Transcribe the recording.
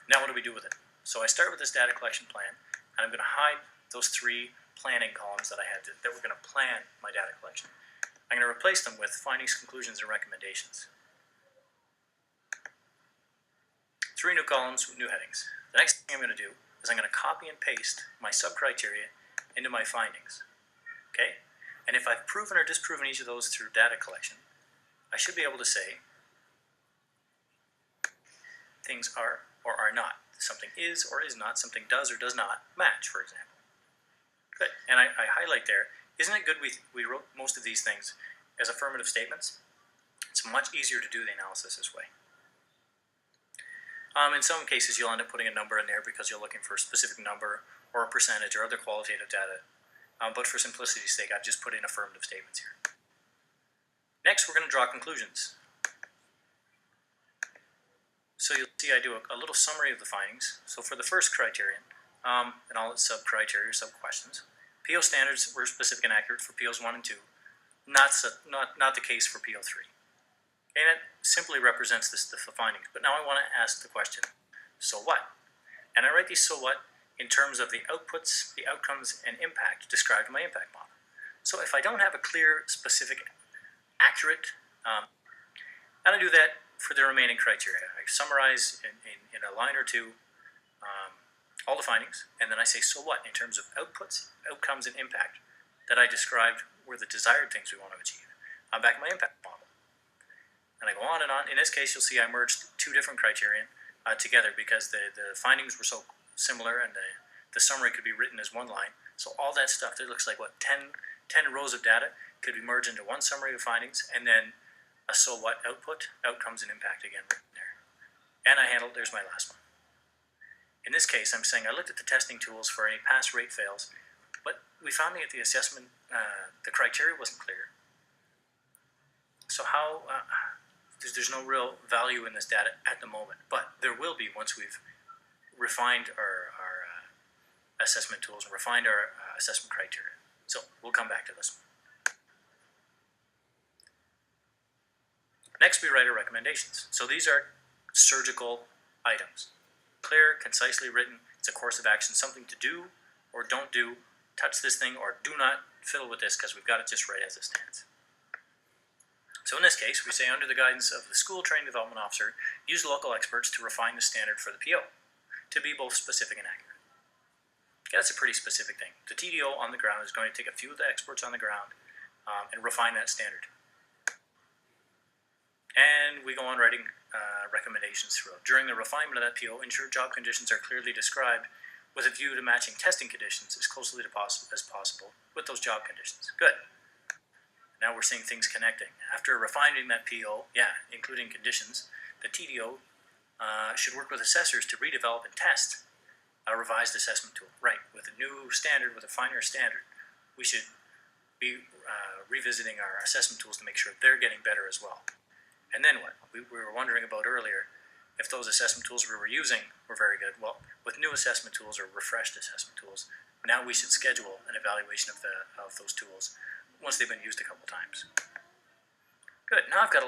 Now what do we do with it? So I start with this data collection plan, and I'm going to hide those 3 planning columns that I had that were going to plan my data collection. I'm going to replace them with findings, conclusions, and recommendations. 3 new columns with new headings. The next thing I'm going to do is I'm going to copy and paste my sub-criteria into my findings. Okay? And if I've proven or disproven each of those through data collection, I should be able to say things are or are not. Something is or is not, something does or does not match, for example. Good. And I highlight there, isn't it good we wrote most of these things as affirmative statements? It's much easier to do the analysis this way. In some cases, you'll end up putting a number in there because you're looking for a specific number or a percentage or other qualitative data. But for simplicity's sake, I've just put in affirmative statements here. Next, we're going to draw conclusions. So you'll see I do a little summary of the findings. So for the first criterion, and all its sub-criteria, sub-questions, PO standards were specific and accurate for POs 1 and 2, not the case for PO 3. And it simply represents the findings. But now I want to ask the question, so what? And I write these so what in terms of the outputs, the outcomes, and impact described in my impact model. So if I don't have a clear, specific, accurate, and I do that for the remaining criteria. I summarize in a line or two all the findings, and then I say, so what, in terms of outputs, outcomes, and impact that I described were the desired things we want to achieve. I'm back in my impact model. And I go on and on. In this case, you'll see I merged 2 different criterion together because the findings were so similar and the summary could be written as 1 line. So all that stuff, it looks like, what, 10 rows of data could be merged into 1 summary of findings, and then a so what output, outcomes, and impact again written there. And I handled, there's my last one. In this case, I'm saying I looked at the testing tools for any pass rate fails, but we found that the assessment, the criteria wasn't clear. So how, there's no real value in this data at the moment, but there will be once we've refined our assessment tools and refined our assessment criteria. So we'll come back to this one. Next, we write our recommendations. So these are surgical items. Clear, concisely written, it's a course of action, something to do or don't do, touch this thing or do not fiddle with this because we've got it just right as it stands. So in this case, we say under the guidance of the school training development officer, use local experts to refine the standard for the PO to be both specific and accurate. Okay, that's a pretty specific thing. The TDO on the ground is going to take a few of the experts on the ground and refine that standard. And we go on writing recommendations throughout. During the refinement of that PO, ensure job conditions are clearly described with a view to matching testing conditions as closely as possible with those job conditions. Good. Now we're seeing things connecting. After refining that PO, including conditions, the TDO should work with assessors to redevelop and test a revised assessment tool. Right, with a new standard, with a finer standard, we should be revisiting our assessment tools to make sure they're getting better as well. And then what? We were wondering about earlier if those assessment tools we were using were very good. Well, with new assessment tools or refreshed assessment tools, now we should schedule an evaluation of those tools once they've been used a couple times. Good. Now I've got a